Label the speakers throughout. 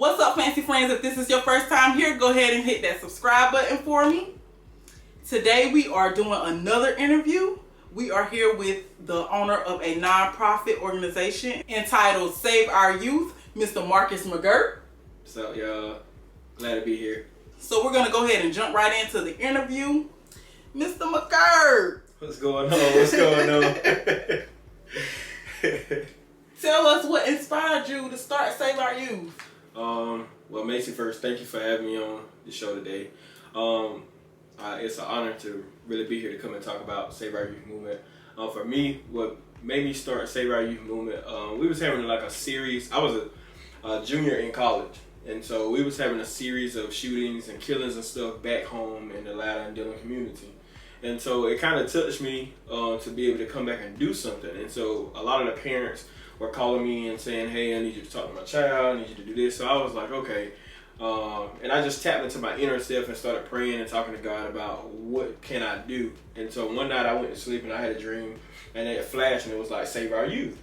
Speaker 1: What's up, Fanci Friends? If this is your first time here, go ahead and hit that subscribe button for me. Today we are doing another interview. We are here with the owner of a non-profit organization entitled Save Our Youth, Mr. Marcus McGirt.
Speaker 2: What's up, y'all? Glad to be here.
Speaker 1: So we're going to go ahead and jump right into the interview. Mr. McGirt.
Speaker 2: What's going on? What's going on?
Speaker 1: Tell us what inspired you to start Save Our Youth.
Speaker 2: Well, Macy, first, thank you for having me on the show today. It's an honor to really be here to come and talk about Save Our Youth movement. For me, what made me start Save Our Youth movement, we was having like a series. I was a junior in college, and so we was having a series of shootings and killings and stuff back home in the Atlanta and Dillon community. And so it kind of touched me to be able to come back and do something. And so a lot of the parents were calling me and saying, hey, I need you to talk to my child, I need you to do this. So I was like, okay. And I just tapped into my inner self and started praying and talking to God about what can I do. And so one night I went to sleep and I had a dream, and it flashed and it was like, Save Our Youth.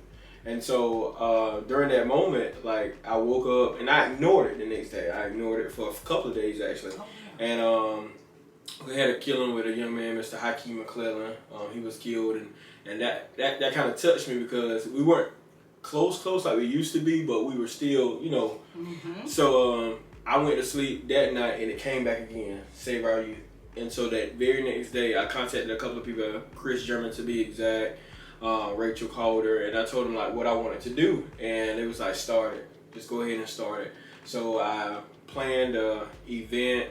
Speaker 2: And so during that moment, like, I woke up and I ignored it the next day. I ignored it for a couple of days actually. And we had a killing with a young man, Mr. Hakeem McClellan. He was killed, and that kind of touched me because we weren't close like we used to be, but we were still, you know. So I went to sleep that night and it came back again, Save Our Youth. And so that very next day, I contacted a couple of people, Chris German to be exact, Rachel Calder, and I told them like what I wanted to do, and it was like, start it, just go ahead and start it. So I planned an event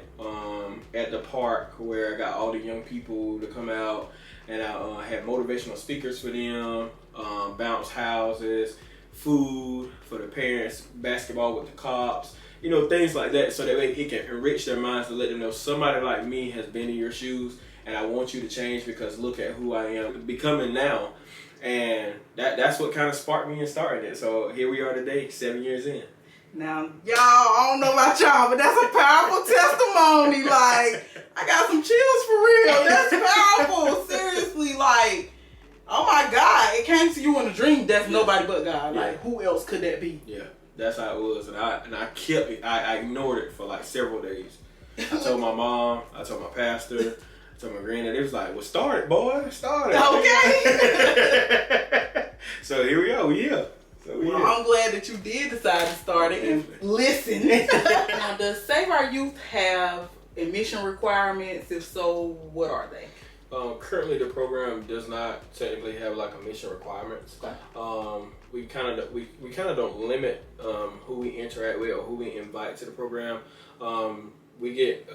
Speaker 2: at the park where I got all the young people to come out, and I had motivational speakers for them, bounce houses, food for the parents, basketball with the cops, you know, things like that, so that way it can enrich their minds to let them know somebody like me has been in your shoes, and I want you to change because look at who I am becoming now. And that's what kind of sparked me and started it. So here we are today, 7 years in.
Speaker 1: Now, y'all, I don't know about y'all, but that's a powerful testimony. Like, I got some chills for real. That's powerful. Seriously, like, oh my God, it came to you in a dream. That's nobody but God. Like, who else could that be?
Speaker 2: Yeah, that's how it was. And I kept it. I ignored it for like several days. I told my mom, I told my pastor, I told my granddad. It was like, well, start it, boy. Start it.
Speaker 1: Okay.
Speaker 2: So here we are. We here. So
Speaker 1: well, I'm glad that you did decide to start it and listen. Now, does Save Our Youth have admission requirements? If so, what are they?
Speaker 2: Currently, the program does not technically have like admission requirements. Okay. We kind of don't limit who we interact with or who we invite to the program. We get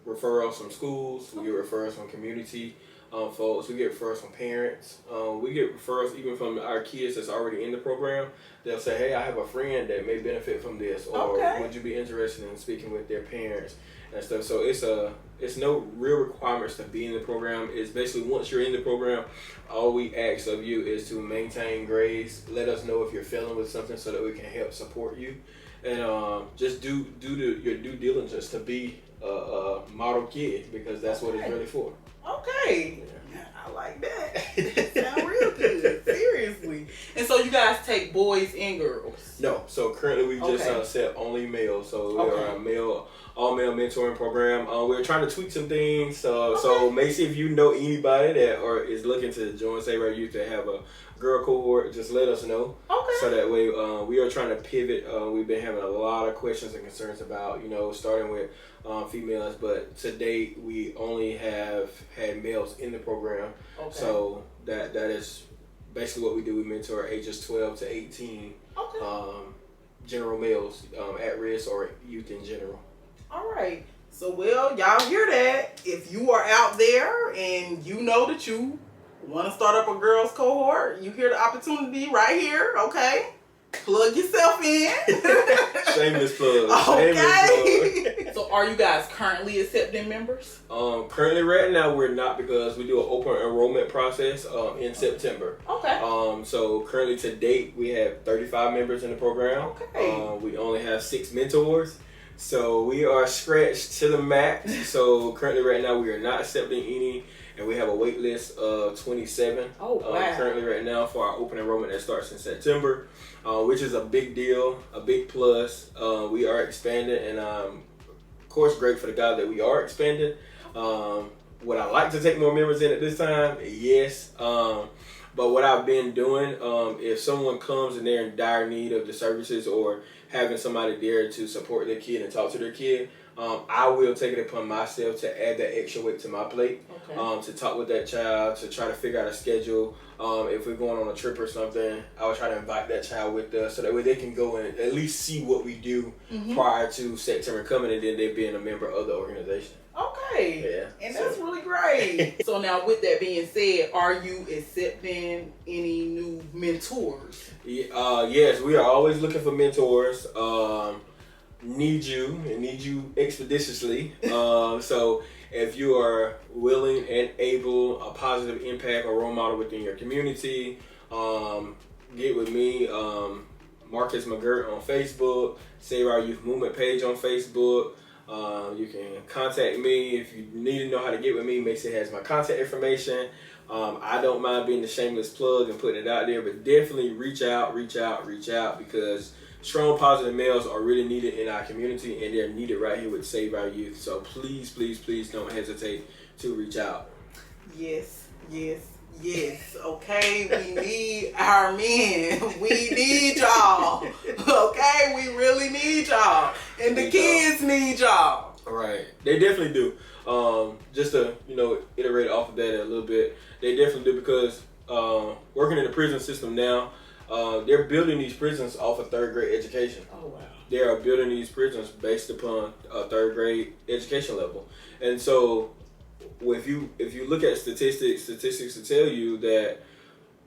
Speaker 2: referrals from schools. We get referrals from community folks. We get referrals from parents. We get referrals even from our kids that's already in the program. They'll say, hey, I have a friend that may benefit from this, or would you be interested in speaking with their parents and stuff. So it's no real requirements to be in the program. It's basically once you're in the program, all we ask of you is to maintain grades. Let us know if you're failing with something so that we can help support you, and just do your due diligence to be a model kid, because that's what it's really for.
Speaker 1: Okay. Yeah. I like that. That sounds real good. Seriously. And so you guys take boys and girls?
Speaker 2: No. So currently we just accept only males. So we're a all-male mentoring program. We're trying to tweak some things. So Macy, if you know anybody that or is looking to join Save Our Youth to have a girl cohort, just let us know. Okay. So that way we are trying to pivot. We've been having a lot of questions and concerns about, you know, starting with females, but to date we only have had males in the program. Okay. So that is basically what we do. We mentor ages 12 to 18. Okay. General males, at risk or youth in general. All
Speaker 1: right. So, well, y'all hear that. If you are out there and you know that you want to start up a girls cohort, you hear the opportunity right here, okay? Plug yourself in.
Speaker 2: Shameless plug.
Speaker 1: Okay.
Speaker 2: Shameless plug.
Speaker 1: So are you guys currently accepting members?
Speaker 2: Currently right now we're not, because we do an open enrollment process in September. Okay. So currently to date we have 35 members in the program. Okay. We only have 6 mentors. So we are scratched to the max. So currently right now we are not accepting any, and we have a wait list of 27 currently right now for our open enrollment that starts in September, which is a big deal, a big plus. We are expanding, and of course great for the guy that we are expanding. Would I like to take more members in at this time? Yes. But what I've been doing, if someone comes and they're in dire need of the services or having somebody there to support their kid and talk to their kid, I will take it upon myself to add that extra weight to my plate, to talk with that child, to try to figure out a schedule. If we're going on a trip or something, I will try to invite that child with us so that way they can go and at least see what we do prior to September coming, and then they being a member of the organization.
Speaker 1: Okay.
Speaker 2: Yeah.
Speaker 1: And that's really great. So now with that being said, are you accepting any new mentors?
Speaker 2: Yes, we are always looking for mentors. Need you expeditiously. So if you are willing and able, a positive impact or role model within your community, get with me. Marcus McGirt on Facebook, Save Our Youth Movement page on Facebook. You can contact me if you need to know how to get with me. Mason has my contact information. I don't mind being the shameless plug and putting it out there, but definitely reach out because strong, positive males are really needed in our community, and they're needed right here with Save Our Youth. So please, please, please don't hesitate to reach out.
Speaker 1: Yes. Okay, we need our men. We need y'all. Okay, we really need y'all, and the kids need y'all.
Speaker 2: Right, they definitely do. Just to iterate off of that a little bit, they definitely do because working in the prison system now, they're building these prisons off of third grade education.
Speaker 1: Oh wow.
Speaker 2: They are building these prisons based upon a third grade education level, and so. If you look at statistics will tell you that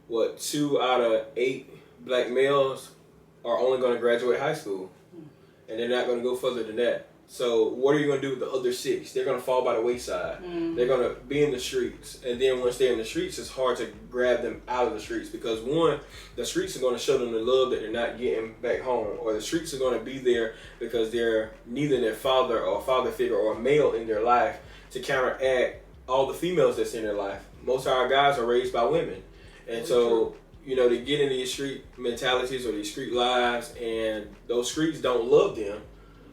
Speaker 2: 2 out of 8 black males are only going to graduate high school, and they're not going to go further than that. So what are you going to do with the other 6? They're going to fall by the wayside. They're going to be in the streets, and then once they're in the streets, it's hard to grab them out of the streets because one, the streets are going to show them the love that they're not getting back home, or the streets are going to be there because they're neither their father or father figure or a male in their life to counteract all the females that's in their life. Most of our guys are raised by women. And so, they get in these street mentalities or these street lives, and those streets don't love them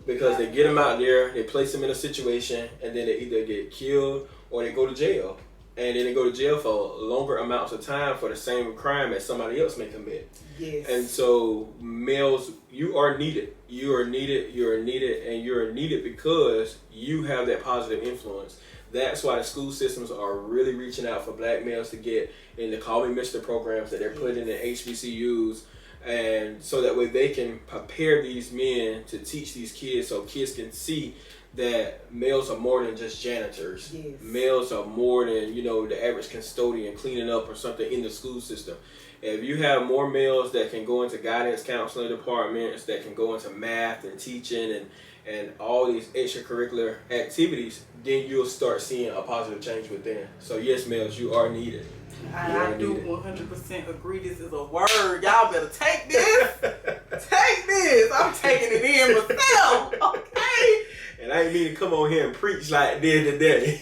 Speaker 2: because they get them out there, they place them in a situation, and then they either get killed or they go to jail. And then they go to jail for longer amounts of time for the same crime that somebody else may commit.
Speaker 1: Yes.
Speaker 2: And so, males, you are needed. You are needed, and you're needed because you have that positive influence. That's why the school systems are really reaching out for black males to get in the Call Me Mr. programs that they're putting in HBCUs, and so that way they can prepare these men to teach these kids so kids can see that males are more than just janitors.
Speaker 1: Yes.
Speaker 2: Males are more than, the average custodian cleaning up or something in the school system. If you have more males that can go into guidance counseling departments, that can go into math and teaching and all these extracurricular activities, then you'll start seeing a positive change within. So yes, males, you are needed.
Speaker 1: I do 100% agree. This is a word. Y'all better take this. Take this. I'm taking it in myself. Okay.
Speaker 2: And I ain't mean to come on here and preach like this today.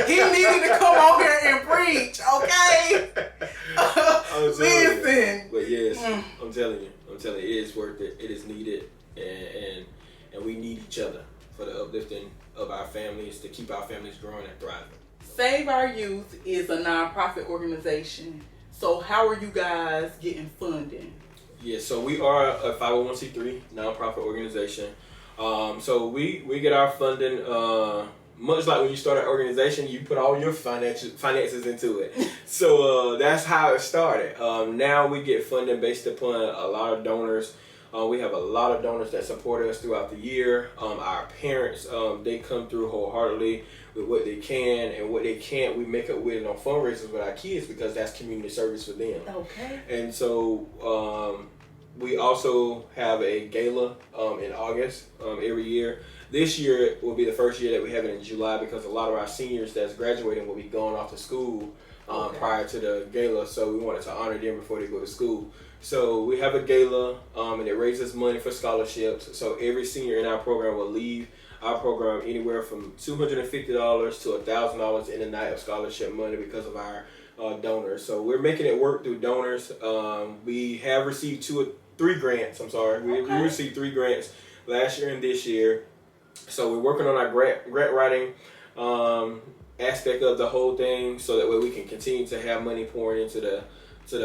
Speaker 1: He needed to come on here and preach. Okay. Listen.
Speaker 2: But yes, I'm telling you, it is worth it. It is needed, and we need each other for the uplifting of our families, to keep our families growing and thriving.
Speaker 1: Save Our Youth is a nonprofit organization. So how are you guys getting funding?
Speaker 2: Yeah, so we are a 501c3 nonprofit organization. So we get our funding, much like when you start an organization, you put all your finances into it. So that's how it started. Now we get funding based upon a lot of donors. We have a lot of donors that support us throughout the year. Our parents, they come through wholeheartedly with what they can, and what they can't, we make up with it on fundraisers with our kids because that's community service for them.
Speaker 1: Okay.
Speaker 2: And so we also have a gala in August every year. This year will be the first year that we have it in July because a lot of our seniors that's graduating will be going off to school prior to the gala, so we wanted to honor them before they go to school. So we have a gala, and it raises money for scholarships. So every senior in our program will leave our program anywhere from $250 to $1,000 in a night of scholarship money because of our donors. So we're making it work through donors. We have received 3 grants. We received 3 grants last year and this year. So we're working on our grant writing aspect of the whole thing, so that way we can continue to have money pouring into the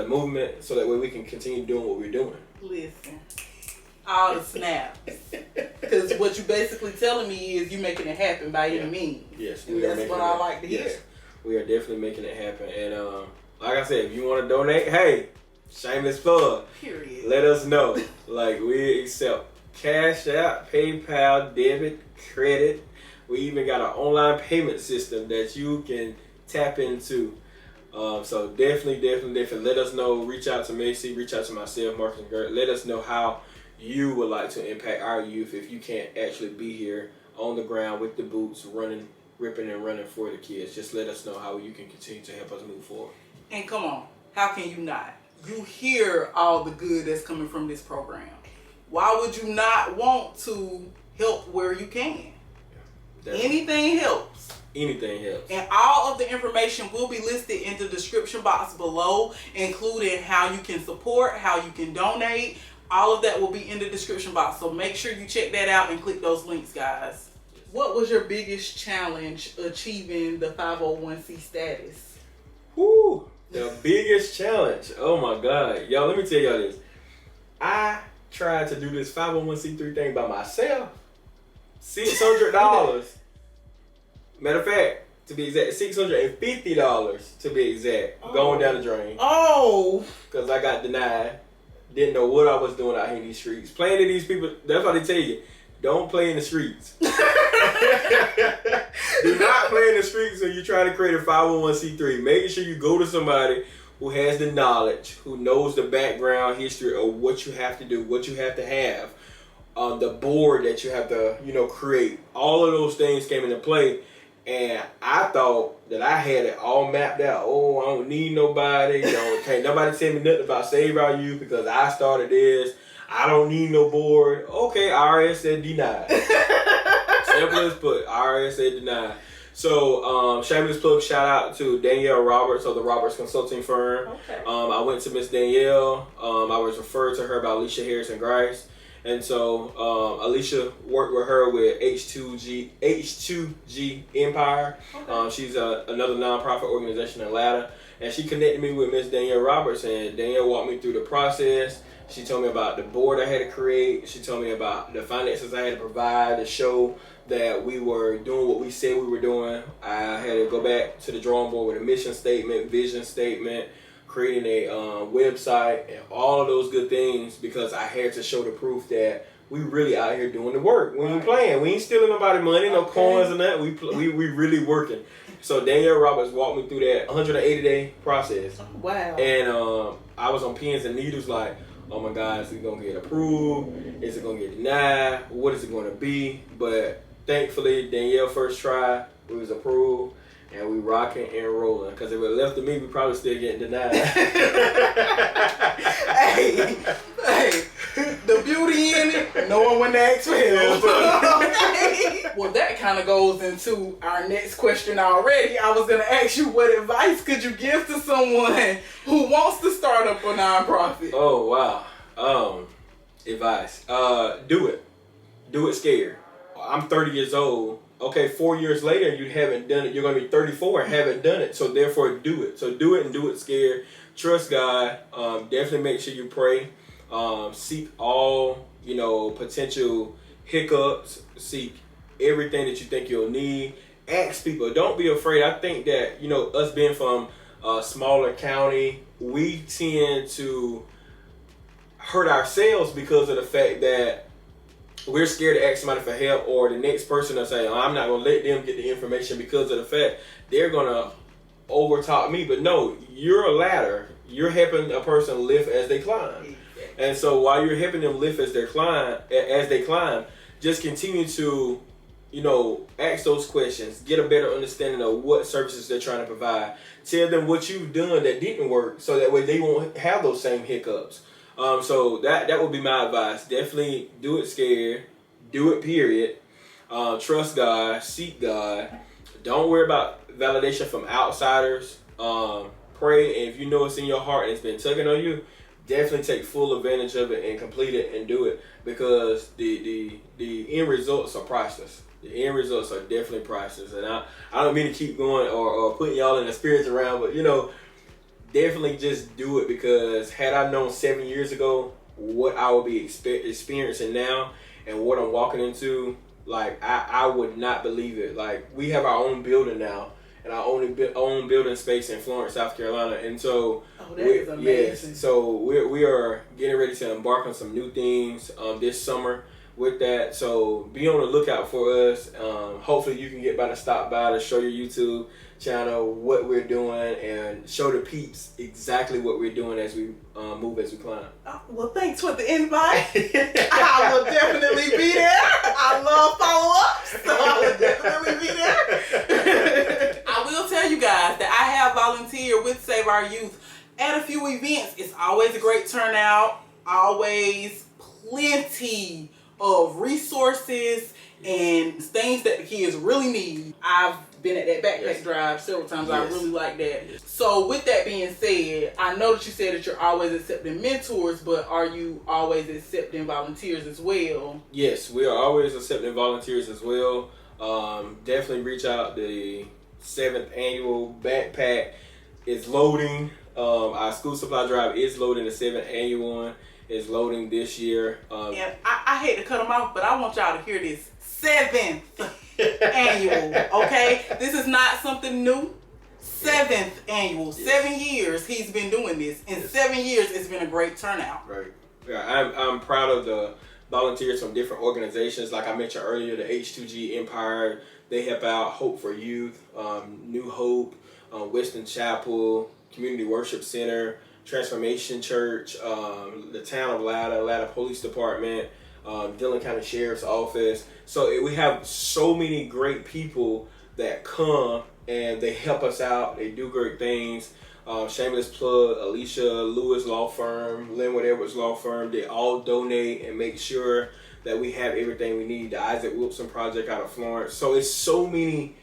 Speaker 2: movement, so that way we can continue doing what we're doing.
Speaker 1: Listen, all the snaps. Because what you basically telling me is you making it happen by any means.
Speaker 2: Yes,
Speaker 1: and that's what I like to hear.
Speaker 2: Yes, we are definitely making it happen. And like I said, if you want to donate, hey, shameless plug.
Speaker 1: Period.
Speaker 2: Let us know. Like, we accept Cash App, PayPal, debit, credit. We even got an online payment system that you can tap into. So definitely let us know. Reach out to Macy, reach out to myself, Marcus and McGirt. Let us know how you would like to impact our youth if you can't actually be here on the ground with the boots, ripping and running for the kids. Just let us know how you can continue to help us move forward.
Speaker 1: And come on, how can you not? You hear all the good that's coming from this program. Why would you not want to help where you can? Anything helps.
Speaker 2: Anything helps.
Speaker 1: And all of the information will be listed in the description box below, including how you can support, how you can donate. All of that will be in the description box. So make sure you check that out and click those links, guys. What was your biggest challenge achieving the 501c status?
Speaker 2: Woo! The biggest challenge. Oh my God. Y'all, let me tell y'all this. I tried to do this 501c3 thing by myself. $600. Matter of fact, to be exact, $650 to be exact. Going down the drain.
Speaker 1: Oh!
Speaker 2: Because I got denied. Didn't know what I was doing out here in these streets. Playing to these people, that's why they tell you, don't play in the streets. Do not play in the streets when you try to create a 501c3. Make sure you go to somebody who has the knowledge, who knows the background history of what you have to do, what you have to have, the board that you have to, create. All of those things came into play, and I thought that I had it all mapped out. Oh, I don't need nobody. Can't nobody tell me nothing about Save Our Youth because I started this. I don't need no board. Okay, IRS said denied. Simple as put. IRS said denied. So, shameless plug, shout out to Danielle Roberts of the Roberts Consulting Firm.
Speaker 1: Okay.
Speaker 2: I went to Miss Danielle. I was referred to her by Alicia Harrison Grice. And so, Alicia worked with her with H2G Empire. Okay. She's another nonprofit organization in Atlanta. And she connected me with Miss Danielle Roberts, and Danielle walked me through the process. She told me about the board I had to create. She told me about the finances I had to provide to show that we were doing what we said we were doing. I had to go back to the drawing board with a mission statement, vision statement, creating a website, and all of those good things, because I had to show the proof that we really out here doing the work. We ain't playing. We ain't stealing nobody money, no coins or nothing. We really working. So Danielle Roberts walked me through that 180-day process.
Speaker 1: Wow.
Speaker 2: And I was on pins and needles like, oh my God, is it going to get approved? Is it going to get denied? What is it going to be? But thankfully, Danielle first try, we was approved, and we rocking and rolling. Because if it left to me, we probably still getting denied.
Speaker 1: hey, the beauty in it, no one went to ask for help. Well, that kind of goes into our next question already. I was going to ask you, what advice could you give to someone who wants to start up a nonprofit?
Speaker 2: Oh, wow. Advice. Do it. Do it scared. I'm 30 years old. Okay, 4 years later, you haven't done it. You're going to be 34 and haven't done it. So therefore, do it. So do it and do it scared. Trust God. Definitely make sure you pray. Seek all, potential hiccups. Seek everything that you think you'll need. Ask people. Don't be afraid. I think that, us being from a smaller county, we tend to hurt ourselves because of the fact that we're scared to ask somebody for help, or the next person will say, I'm not going to let them get the information because of the fact they're going to overtalk me. But no, you're a ladder. You're helping a person lift as they climb. And so while you're helping them lift as they climb, just continue to, ask those questions, get a better understanding of what services they're trying to provide. Tell them what you've done that didn't work, so that way they won't have those same hiccups. So that would be my advice. Definitely do it scared, do it period. Trust God, seek God. Don't worry about validation from outsiders. Pray, and if you know it's in your heart and it's been tugging on you, definitely take full advantage of it and complete it and do it, because the end results are priceless. The end results are definitely priceless. And I don't mean to keep going or putting y'all in the spirits around, but definitely just do it, because had I known 7 years ago what I would be experiencing now and what I'm walking into, like I would not believe it. Like, we have our own building now, and our own building space in Florence, South Carolina, and so
Speaker 1: that is amazing.
Speaker 2: Yes, so we are getting ready to embark on some new things this summer with that. So be on the lookout for us. Hopefully you can get by to stop by to show your YouTube channel what we're doing and show the peeps exactly what we're doing as we move, as we climb.
Speaker 1: Well, thanks for the invite. I will definitely be there. I love follow-ups, so I will definitely be there. I will tell you guys that I have volunteered with Save Our Youth at a few events. It's always a great turnout, always plenty of resources and things that the kids really need. I've been at that backpack drive several times. I really like that. So with that being said, I know that you said that you're always accepting mentors, but are you always accepting volunteers as well?
Speaker 2: Yes, we are always accepting volunteers as well. Definitely reach out. The 7th annual backpack is loading. Our school supply drive is loading. The 7th annual one is loading this year.
Speaker 1: And I hate to cut them off, but I want y'all to hear this. 7th annual, okay? This is not something new. 7th annual. 7 years he's been doing this. In 7 years, it's been a great turnout.
Speaker 2: Right. Yeah, I'm proud of the volunteers from different organizations. Like I mentioned earlier, the H2G Empire, they help out. Hope for Youth, New Hope, Weston Chapel, Community Worship Center, Transformation Church, the town of Latta Police Department, Dillon County Sheriff's Office. So we have so many great people that come and they help us out. They do great things. Shameless plug, Alicia Lewis Law Firm, Linwood Edwards Law Firm, they all donate and make sure that we have everything we need. The Isaac Wilson Project out of Florence. So it's so many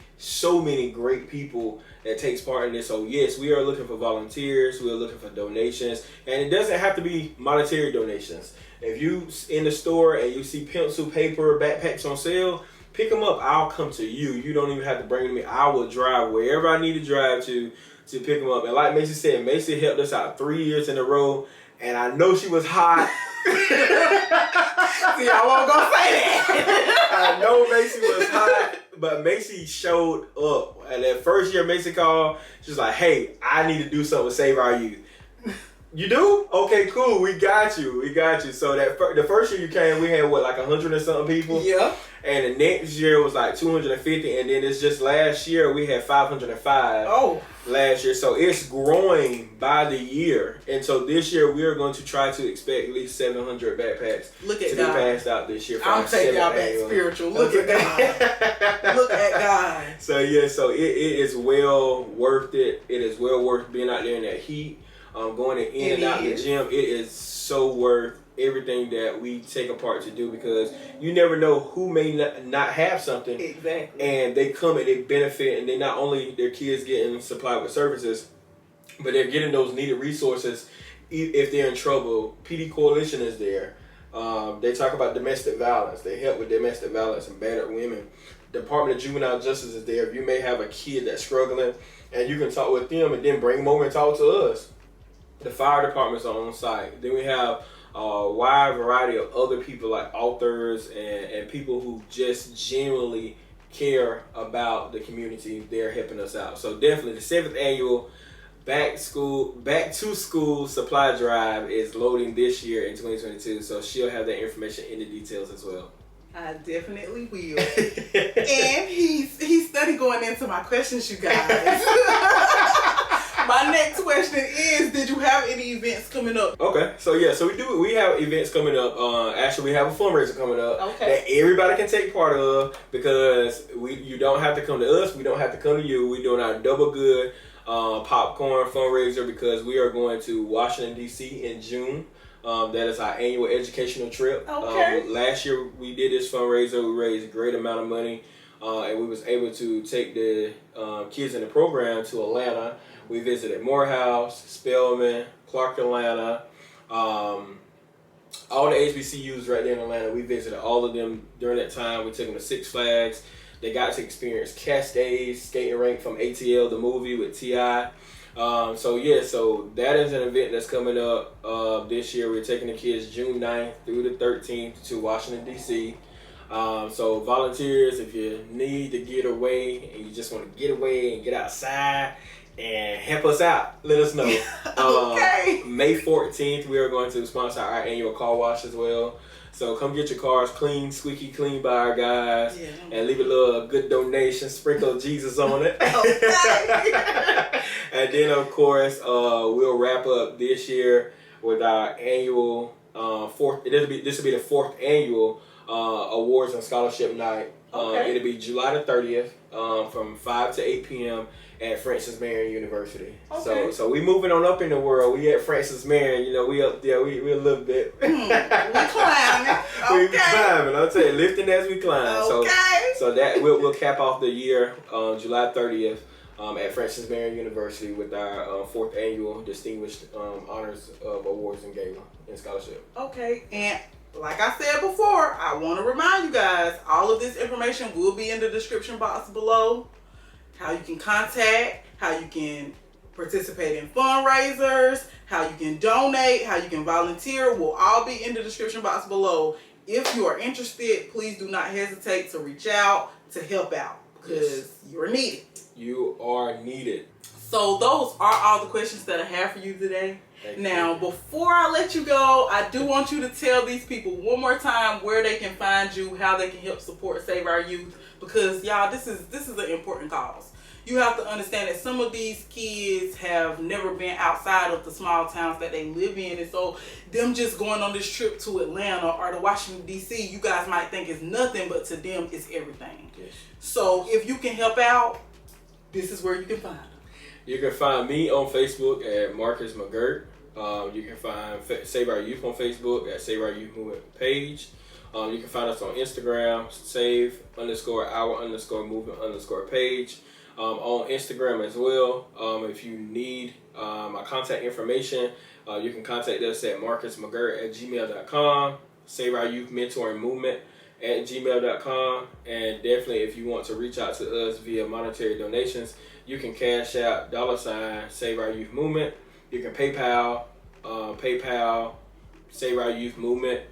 Speaker 2: great people that takes part in this. So yes, we are looking for volunteers. We are looking for donations, and it doesn't have to be monetary donations. If you in the store and you see pencil, paper, backpacks on sale, pick them up. I'll come to you. You don't even have to bring them to me. I will drive wherever I need to drive to pick them up. And like Macy said, Macy helped us out 3 years in a row, and I know she was hot.
Speaker 1: See, I won't go say that.
Speaker 2: I know Macy was hot, but Macy showed up. And that first year Macy called, she was like, hey, I need to do something to Save Our Youth. You do? Okay, cool. We got you. So the first year you came, we had like 100 and something people.
Speaker 1: Yeah.
Speaker 2: And the next year was like 250, and then it's just last year we had 505.
Speaker 1: Oh.
Speaker 2: Last year, so it's growing by the year, and so this year we are going to try to expect at least 700 backpacks to be passed out this year.
Speaker 1: I'm taking y'all back spiritual. Look at God. Look at God.
Speaker 2: So yeah, so it is well worth it. It is well worth being out there in that heat. Going in and out the gym, it is so worth everything that we take apart to do, because you never know who may not have something.
Speaker 1: Exactly.
Speaker 2: And they come and they benefit, and they not only their kids getting supplied with services, but they're getting those needed resources if they're in trouble. PD Coalition is there. They talk about domestic violence. They help with domestic violence and battered women. Department of Juvenile Justice is there. If you may have a kid that's struggling, and you can talk with them and then bring them over and talk to us. The fire departments are on site. Then we have a wide variety of other people like authors and people who just genuinely care about the community. They're helping us out. So definitely the 7th annual back to school supply drive is loading this year in 2022. So she'll have that information in the details as well.
Speaker 1: I definitely will. And he's steady going into my questions, you guys. My next question is, did you have any events coming up?
Speaker 2: Okay, so we have events coming up. Actually, we have a fundraiser coming up that everybody can take part of, because you don't have to come to us, we don't have to come to you. We're doing our double good popcorn fundraiser because we are going to Washington D.C. in June. That is our annual educational trip.
Speaker 1: Okay.
Speaker 2: Last year we did this fundraiser. We raised a great amount of money, and we was able to take the kids in the program to Atlanta. We visited Morehouse, Spelman, Clark, Atlanta, all the HBCUs right there in Atlanta. We visited all of them during that time. We took them to Six Flags. They got to experience Cascade skating rink from ATL, the movie with T.I. So that is an event that's coming up this year. We're taking the kids June 9th through the 13th to Washington, D.C. So volunteers, if you need to get away and you just want to get away and get outside and help us out, let us know.
Speaker 1: Okay.
Speaker 2: May 14th, we are going to sponsor our annual car wash as well. So come get your cars clean, squeaky clean by our guys, and leave a little good donation, sprinkle Jesus on it.
Speaker 1: Okay.
Speaker 2: And then, of course, we'll wrap up this year with our annual this will be the fourth annual awards and scholarship night. It'll be July the 30th from 5 to 8 p.m. at Francis Marion University.
Speaker 1: Okay.
Speaker 2: So we moving on up in the world. We at Francis Marion, you know, we up there, we a little bit.
Speaker 1: We climbing.
Speaker 2: We climbing, I'll tell you, lifting as we climb.
Speaker 1: Okay.
Speaker 2: So that we'll cap off the year July 30th at Francis Marion University with our fourth annual Distinguished Honors of Awards and Gala and Scholarship.
Speaker 1: Okay, and like I said before, I want to remind you guys, all of this information will be in the description box below. How you can contact, how you can participate in fundraisers, how you can donate, how you can volunteer will all be in the description box below. If you are interested, please do not hesitate to reach out to help out, because you're needed. You are needed. So those are all the questions that I have for you today. Now, before I let you go, I do want you to tell these people one more time where they can find you, how they can help support Save Our Youth, because y'all, this is an important cause. You have to understand that some of these kids have never been outside of the small towns that they live in, and so them just going on this trip to Atlanta or to Washington D.C., you guys might think it's nothing, but to them it's everything. Yes. So if you can help out, this is where you can find them. You can find me on Facebook at Marcus McGirt. You can find Save Our Youth on Facebook at Save Our Youth Movement page. You can find us on Instagram, save_our_movement_ page. On Instagram as well. If you need my contact information, you can contact us at marcusmcgirt@gmail.com, Save Our Youth Mentoring Movement @gmail.com, and definitely if you want to reach out to us via monetary donations, you can cash out $ Save Our Youth Movement. You can PayPal, Save Our Youth Movement,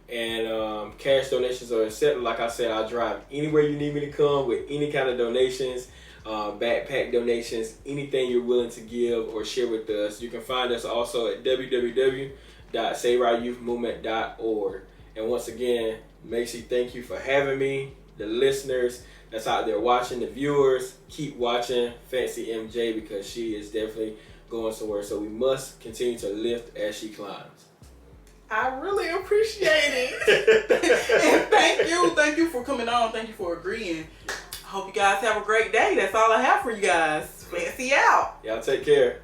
Speaker 1: and cash donations are accepted. Like I said, I'll drive anywhere you need me to come with any kind of donations, backpack donations, anything you're willing to give or share with us. You can find us also at www.saveouryouthmovement.org. And once again, Macy, thank you for having me. The listeners that's out there watching, the viewers, keep watching Fanci MJ, because she is definitely going somewhere. So we must continue to lift as she climbs. I really appreciate it. And thank you for coming on. Thank you for agreeing. I hope you guys have a great day. That's all I have for you guys. Fanci out. Y'all take care.